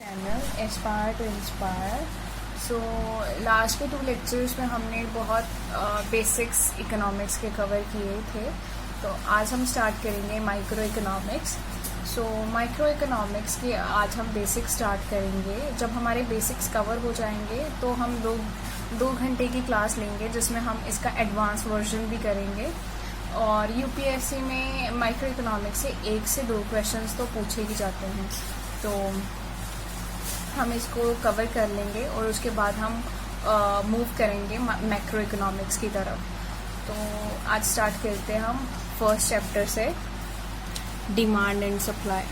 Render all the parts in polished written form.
Channel aspire to inspire. So last के 2 lectures में हमने बहुत बेसिक्स इकोनॉमिक्स के कवर किए थे। तो आज हम स्टार्ट करेंगे micro economics. So micro economics के आज हम बेसिक्स स्टार्ट करेंगे। जब हमारे बेसिक्स कवर हो जाएंगे तो हम लोग 2 घंटे की क्लास लेंगे जिसमें हम इसका एडवांस वर्जन भी करेंगे। और यूपीएससी में माइक्रो इकोनॉमिक्स से 1 से 2 क्वेश्चंस तो पूछे ही जाते हैं, तो हम इसको कवर कर लेंगे और उसके बाद हम मूव करेंगे मैक्रो इकोनॉमिक्स की तरफ। तो आज स्टार्ट करते हैं हम फर्स्ट चैप्टर से, डिमांड एंड सप्लाई।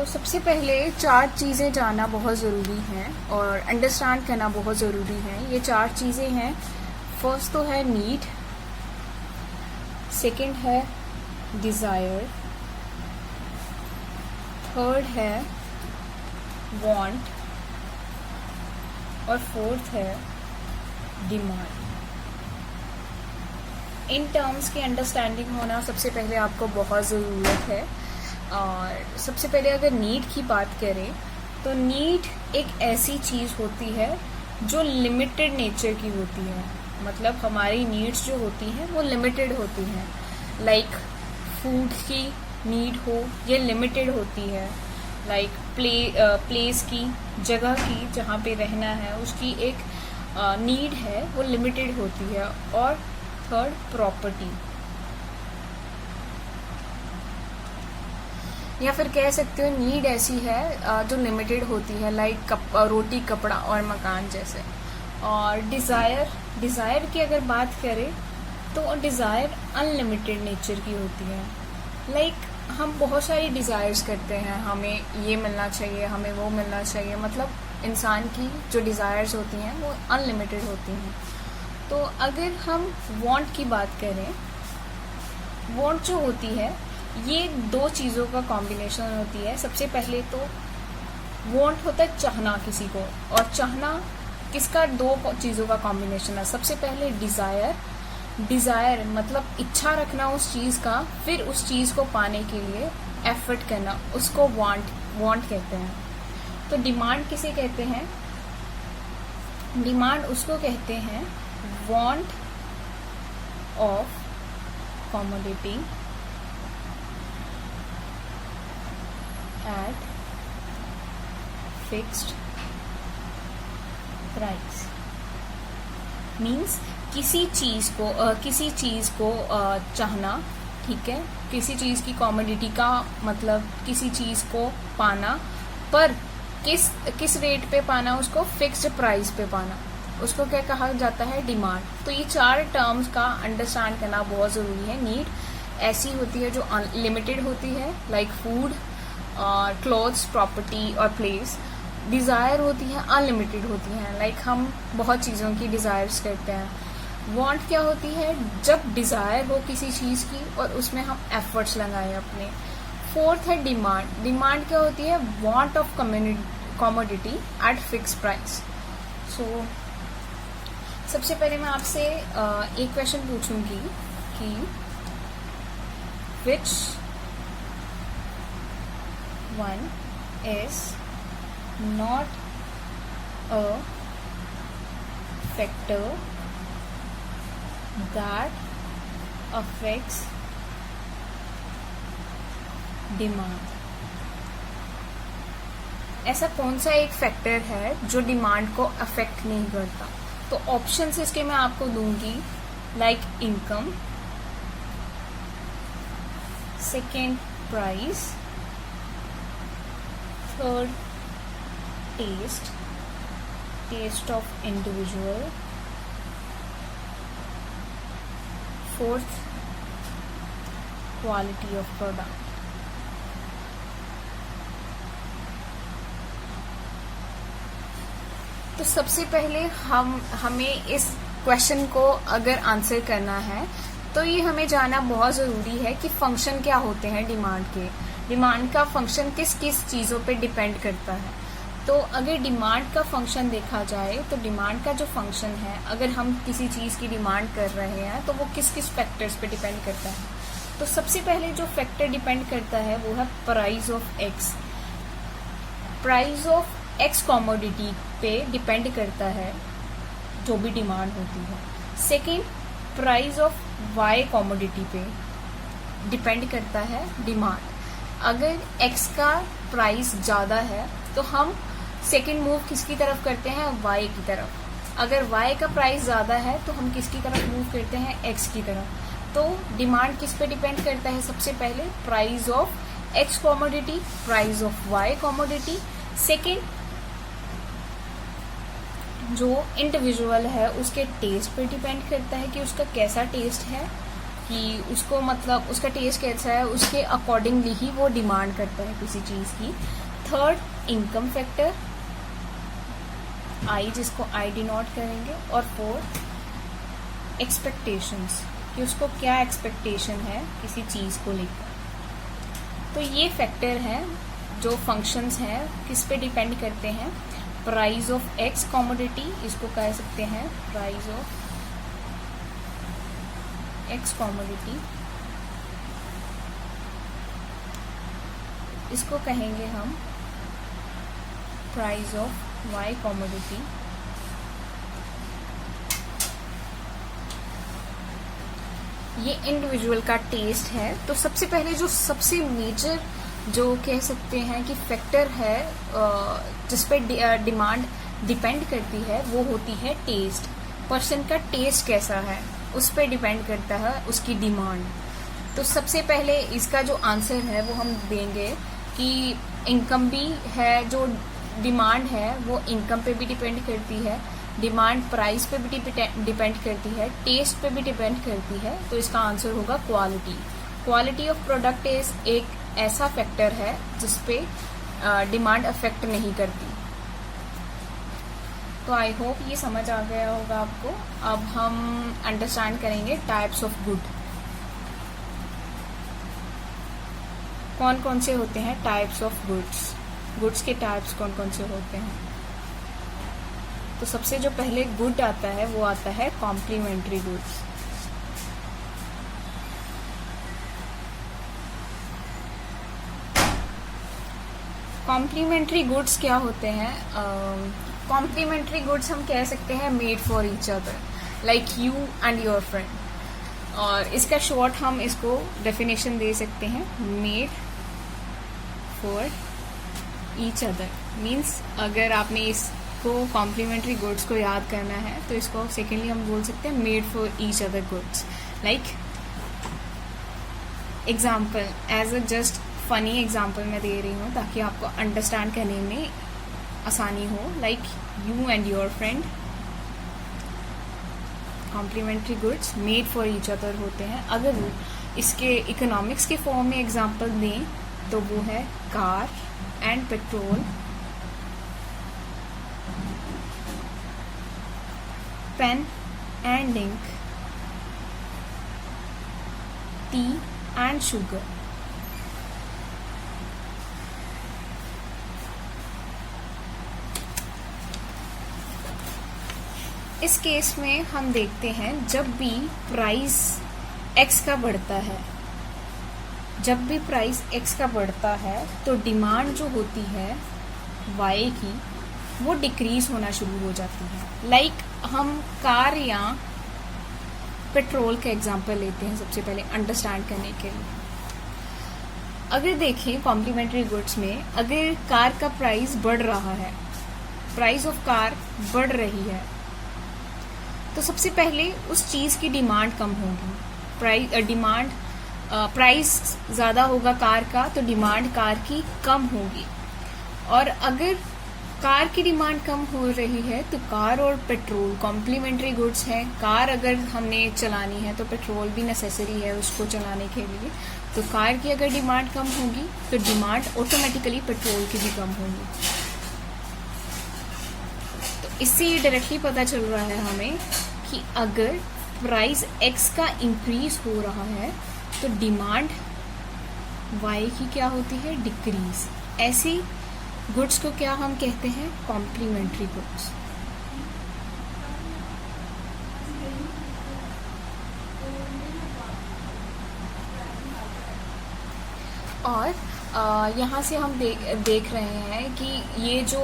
सबसे पहले 4 चीज़ें जानना बहुत ज़रूरी हैं और अंडरस्टैंड करना बहुत ज़रूरी है। ये 4 चीज़ें हैं। फर्स्ट तो है नीड, सेकंड है डिज़ायर, थर्ड है वांट और फोर्थ है डिमांड। इन टर्म्स की अंडरस्टैंडिंग होना सबसे पहले आपको बहुत ज़रूरत है। और सबसे पहले अगर नीड की बात करें तो नीड एक ऐसी चीज़ होती है जो लिमिटेड नेचर की होती है। मतलब हमारी नीड्स जो होती हैं वो लिमिटेड होती हैं। लाइक फूड की नीड हो, ये लिमिटेड होती है। लाइक प्लेस की, जगह की जहाँ पे रहना है उसकी एक नीड है, वो लिमिटेड होती है। और थर्ड प्रॉपर्टी, या फिर कह सकते हो नीड ऐसी है जो लिमिटेड होती है, लाइक रोटी, कपड़ा और मकान जैसे। और डिज़ायर की अगर बात करें तो डिज़ायर अनलिमिटेड नेचर की होती है। लाइक हम बहुत सारी डिज़ायर्स करते हैं, हमें ये मिलना चाहिए, हमें वो मिलना चाहिए। मतलब इंसान की जो डिज़ायर्स होती हैं वो अनलिमिटेड होती हैं। तो अगर हम वांट की बात करें, वांट जो होती है ये 2 चीज़ों का कॉम्बिनेशन होती है। सबसे पहले तो वांट होता है चाहना किसी को, और चाहना किसका 2 चीज़ों का कॉम्बिनेशन है। सबसे पहले डिज़ायर मतलब इच्छा रखना उस चीज़ का, फिर उस चीज़ को पाने के लिए एफर्ट करना, उसको वांट कहते हैं। तो डिमांड किसे कहते हैं? डिमांड उसको कहते हैं want of commodity at fixed price। Means किसी चीज़ को चाहना, ठीक है, किसी चीज़ की कमोडिटी का मतलब किसी चीज़ को पाना, पर किस रेट पे पाना, उसको फिक्स्ड प्राइस पे पाना, उसको क्या कहा जाता है? डिमांड। तो ये 4 टर्म्स का अंडरस्टैंड करना बहुत ज़रूरी है। नीड ऐसी होती है जो लिमिटेड होती है, लाइक फूड और क्लोथ्स, प्रॉपर्टी और प्लेस। डिज़ायर होती है अनलिमिटेड होती हैं, लाइक हम बहुत चीज़ों की डिज़ायर्स करते हैं। वांट क्या होती है? जब डिज़ायर हो किसी चीज़ की और उसमें हम एफर्ट्स लगाएं अपने। फोर्थ है डिमांड। डिमांड क्या होती है? Want of commodity at fix price. So सबसे पहले मैं आपसे एक क्वेश्चन पूछूंगी कि विच one is not a factor that affects demand। ऐसा कौन सा एक फैक्टर है जो डिमांड को अफेक्ट नहीं करता? तो ऑप्शंस इसके मैं आपको दूंगी, like income, second price, third taste of individual, fourth quality of product. तो सबसे पहले हमें इस क्वेश्चन को अगर आंसर करना है तो ये हमें जानना बहुत ज़रूरी है कि फंक्शन क्या होते हैं डिमांड के। डिमांड का फंक्शन किस किस चीज़ों पे डिपेंड करता है। तो अगर डिमांड का फंक्शन देखा जाए तो डिमांड का जो फंक्शन है, अगर हम किसी चीज़ की डिमांड कर रहे हैं तो वो किस किस फैक्टर्स पे डिपेंड करता है। तो सबसे पहले जो फैक्टर डिपेंड करता है वो है price of X. Price of X commodity पे डिपेंड करता है जो भी डिमांड होती है। Second, price of Y commodity पे डिपेंड करता है डिमांड। अगर एक्स का प्राइस ज़्यादा है तो हम सेकेंड मूव किसकी तरफ करते हैं, वाई की तरफ। अगर वाई का प्राइस ज़्यादा है तो हम किसकी तरफ मूव करते हैं, एक्स की तरफ। तो डिमांड किस पे डिपेंड करता है, सबसे पहले price of X commodity, price of Y commodity. Second, जो इंडिविजुअल है उसके टेस्ट पे डिपेंड करता है कि उसका कैसा टेस्ट है, कि उसको मतलब उसका टेस्ट कैसा है, उसके अकॉर्डिंगली ही वो डिमांड करता है किसी चीज़ की। थर्ड, इनकम फैक्टर, आई जिसको आई डिनोट करेंगे। और फोर्थ, एक्सपेक्टेशंस, कि उसको क्या एक्सपेक्टेशन है किसी चीज़ को लेकर। तो ये फैक्टर हैं जो फंक्शंस हैं किस पे डिपेंड करते हैं। प्राइस ऑफ एक्स कॉमोडिटी, इसको कह सकते हैं प्राइस ऑफ एक्स कॉमोडिटी, इसको कहेंगे हम प्राइस ऑफ वाई कॉमोडिटी। ये इंडिविजुअल का टेस्ट है। तो सबसे पहले जो सबसे मेजर जो कह सकते हैं कि फैक्टर है जिस पे डिमांड डिपेंड करती है वो होती है टेस्ट। पर्सन का टेस्ट कैसा है उस पे डिपेंड करता है उसकी डिमांड। तो सबसे पहले इसका जो आंसर है वो हम देंगे कि इनकम भी है, जो डिमांड है वो इनकम पे भी डिपेंड करती है, डिमांड प्राइस पे भी डिपेंड करती है, टेस्ट पे भी डिपेंड करती है। तो इसका आंसर होगा quality. Quality of product is एक ऐसा फैक्टर है जिस पे डिमांड अफेक्ट नहीं करती। तो आई होप ये समझ आ गया होगा आपको। अब हम अंडरस्टैंड करेंगे टाइप्स ऑफ गुड। कौन कौन से होते हैं टाइप्स ऑफ गुड्स, गुड्स के टाइप्स कौन कौन से होते हैं। तो सबसे जो पहले गुड आता है वो आता है कॉम्प्लीमेंट्री गुड्स। कॉम्प्लीमेंट्री गुड्स क्या होते हैं। कॉम्प्लीमेंट्री गुड्स हम कह सकते हैं made for each other, like you and your friend. और इसका शॉर्ट हम इसको डेफिनेशन दे सकते हैं, made for each other. Means अगर आपने इसको कॉम्प्लीमेंट्री गुड्स को याद करना है तो इसको सेकेंडली हम बोल सकते हैं made for each other goods. Like example, as a just funny example मैं दे रही हूँ ताकि आपको अंडरस्टैंड करने में आसानी हो। Like you and your friend, complementary goods made for each other होते हैं। अगर इसके इकोनॉमिक्स के फॉर्म में एग्जाम्पल दें तो वो है car and petrol, pen and ink, tea and sugar. इस केस में हम देखते हैं जब भी प्राइस एक्स का बढ़ता है, जब भी प्राइस एक्स का बढ़ता है तो डिमांड जो होती है वाई की वो डिक्रीज होना शुरू हो जाती है। लाइक हम कार या पेट्रोल का एग्जांपल लेते हैं सबसे पहले अंडरस्टैंड करने के लिए। अगर देखें कॉम्प्लीमेंट्री गुड्स में, अगर कार का प्राइस बढ़ रहा है, प्राइस ऑफ कार बढ़ रही है, तो सबसे पहले उस चीज़ की डिमांड कम होगी। प्राइस ज़्यादा होगा कार का तो डिमांड कार की कम होगी। और अगर कार की डिमांड कम हो रही है तो कार और पेट्रोल कॉम्प्लीमेंट्री गुड्स हैं। कार अगर हमने चलानी है तो पेट्रोल भी नेसेसरी है उसको चलाने के लिए। तो कार की अगर डिमांड कम होगी तो डिमांड ऑटोमेटिकली पेट्रोल की भी कम होगी। तो इससे ये डायरेक्टली पता चल रहा है हमें कि अगर प्राइस एक्स का इंक्रीज हो रहा है तो डिमांड वाई की क्या होती है, डिक्रीज। ऐसी गुड्स को क्या हम कहते हैं? Complementary goods. और यहाँ से हम देख रहे हैं कि ये जो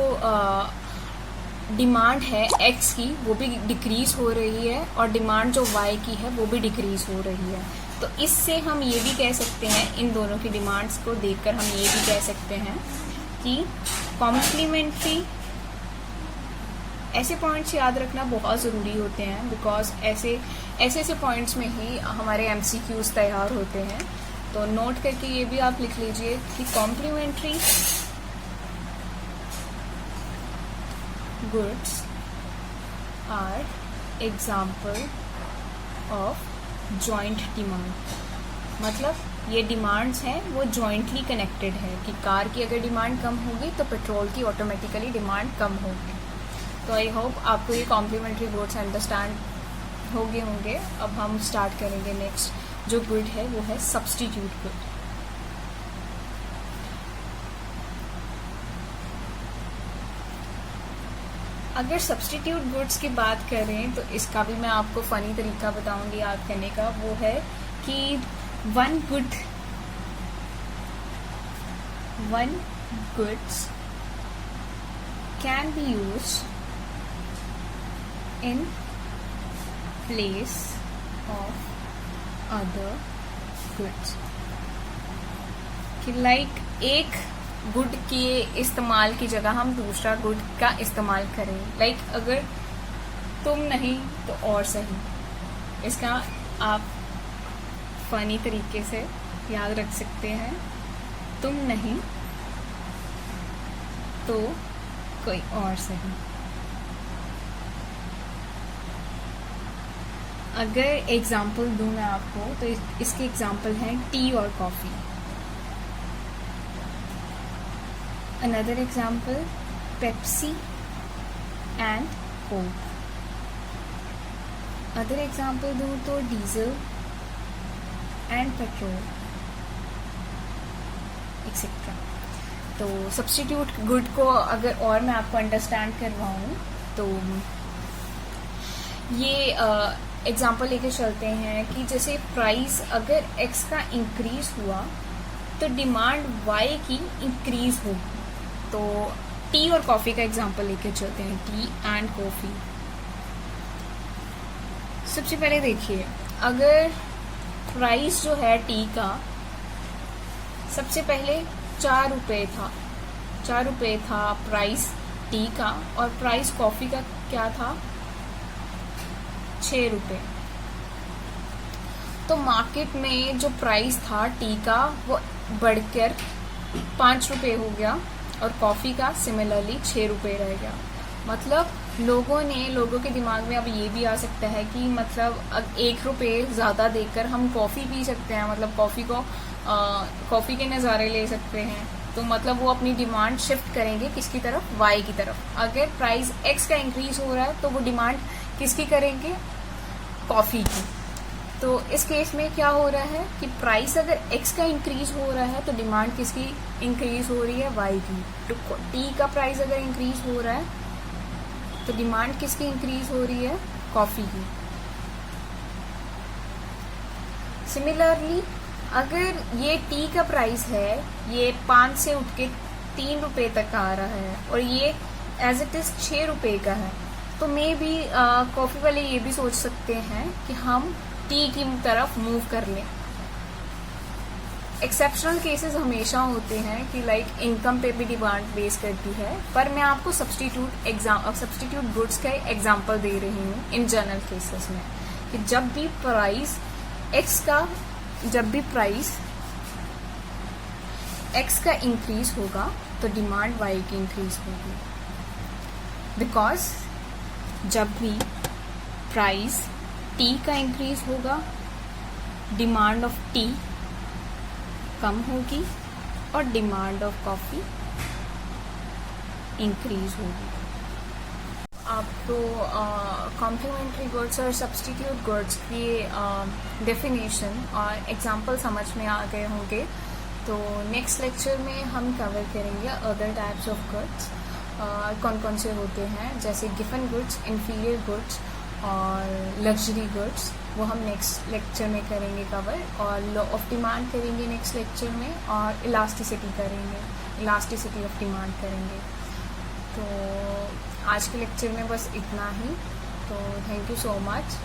डिमांड है एक्स की वो भी डिक्रीज हो रही है और डिमांड जो वाई की है वो भी डिक्रीज हो रही है। तो इससे हम ये भी कह सकते हैं, इन दोनों की डिमांड्स को देखकर हम ये भी कह सकते हैं कि कॉम्प्लीमेंट्री, ऐसे पॉइंट्स याद रखना बहुत ज़रूरी होते हैं बिकॉज ऐसे पॉइंट्स में ही हमारे MCQs तैयार होते हैं। तो नोट करके ये भी आप लिख लीजिए कि complementary goods are example of joint demand. मतलब ये डिमांड्स हैं वो जॉइंटली कनेक्टेड है कि कार की अगर डिमांड कम होगी तो पेट्रोल की ऑटोमेटिकली डिमांड कम होगी। तो आई होप आपको ये कॉम्प्लीमेंट्री गुड्स अंडरस्टैंड हो गए होंगे। अब हम स्टार्ट करेंगे नेक्स्ट जो गुड है वो है सब्स्टिट्यूट गुड। अगर सब्स्टिट्यूट गुड्स की बात करें तो इसका भी मैं आपको फनी तरीका बताऊंगी याद करने का। वो है कि one goods can be used in place of other goods. कि लाइक एक गुड के इस्तेमाल की जगह हम दूसरा गुड का इस्तेमाल करें। लाइक अगर तुम नहीं तो और सही, इसका आप फनी तरीके से याद रख सकते हैं। तुम नहीं तो कोई और सही। अगर एग्जाम्पल दूं मैं आपको तो इसके एग्जाम्पल हैं टी और coffee. Another example Pepsi and Coke. Other example दूं तो डीजल एंड पेट्रोल एक्सेट्रा। तो सब्स्टिट्यूट गुड को अगर और मैं आपको अंडरस्टैंड करवाऊँ तो ये एग्जाम्पल लेके चलते हैं कि जैसे प्राइस अगर एक्स का इंक्रीज हुआ तो डिमांड वाई की इंक्रीज होगी। तो टी और कॉफ़ी का एग्जाम्पल लेके चलते हैं, टी एंड कॉफ़ी। सबसे पहले देखिए, अगर प्राइस जो है टी का सबसे पहले 4 रुपये था प्राइस टी का, और प्राइस कॉफ़ी का क्या था 6 रुपये। तो मार्केट में जो प्राइस था टी का वो बढ़कर 5 रुपये हो गया और कॉफ़ी का सिमिलरली 6 रुपये रह गया। मतलब लोगों के दिमाग में अब ये भी आ सकता है कि मतलब 1 रुपये ज़्यादा देकर हम कॉफ़ी पी सकते हैं, मतलब कॉफ़ी के नज़ारे ले सकते हैं। तो मतलब वो अपनी डिमांड शिफ्ट करेंगे किसकी तरफ? वाई की तरफ। अगर प्राइस एक्स का इंक्रीज हो रहा है तो वो डिमांड किसकी करेंगे? कॉफ़ी की। तो इस केस में क्या हो रहा है कि प्राइस अगर एक्स का इंक्रीज हो रहा है तो डिमांड किसकी इंक्रीज हो रही है? वाई की। तो टी का प्राइस अगर इंक्रीज हो रहा है तो डिमांड किसकी इंक्रीज हो रही है? कॉफ़ी की। सिमिलरली अगर ये टी का प्राइस है, ये 5 से उठ के 3 रुपये तक आ रहा है और ये एज इट इज़ 6 रुपये का है, तो मे बी कॉफ़ी वाले ये भी सोच सकते हैं कि हम टी की तरफ मूव कर लें। एक्सेप्शनल केसेस हमेशा होते हैं कि लाइक इनकम पे भी डिमांड बेस करती है, पर मैं आपको सब्स्टिट्यूट गुड्स का एग्जांपल दे रही हूँ इन जनरल केसेस में कि जब भी प्राइस एक्स का इंक्रीज होगा तो डिमांड वाई की इंक्रीज होगी। बिकॉज जब भी प्राइस टी का इंक्रीज होगा डिमांड ऑफ टी कम होगी और डिमांड ऑफ कॉफ़ी इंक्रीज होगी। आपको कॉम्प्लीमेंट्री गुड्स और सब्स्टिट्यूट गुड्स की डेफिनेशन और एग्जांपल समझ में आ गए होंगे। तो नेक्स्ट लेक्चर में हम कवर करेंगे अदर टाइप्स ऑफ गुड्स, कौन कौन से होते हैं, जैसे गिवन गुड्स, इन्फीरियर गुड्स और लग्जरी गुड्स, वो हम नेक्स्ट लेक्चर में करेंगे कवर। और लॉ ऑफ डिमांड करेंगे नेक्स्ट लेक्चर में, और इलास्टिसिटी करेंगे, इलास्टिसिटी ऑफ डिमांड करेंगे। तो आज के लेक्चर में बस इतना ही। तो थैंक यू सो मच।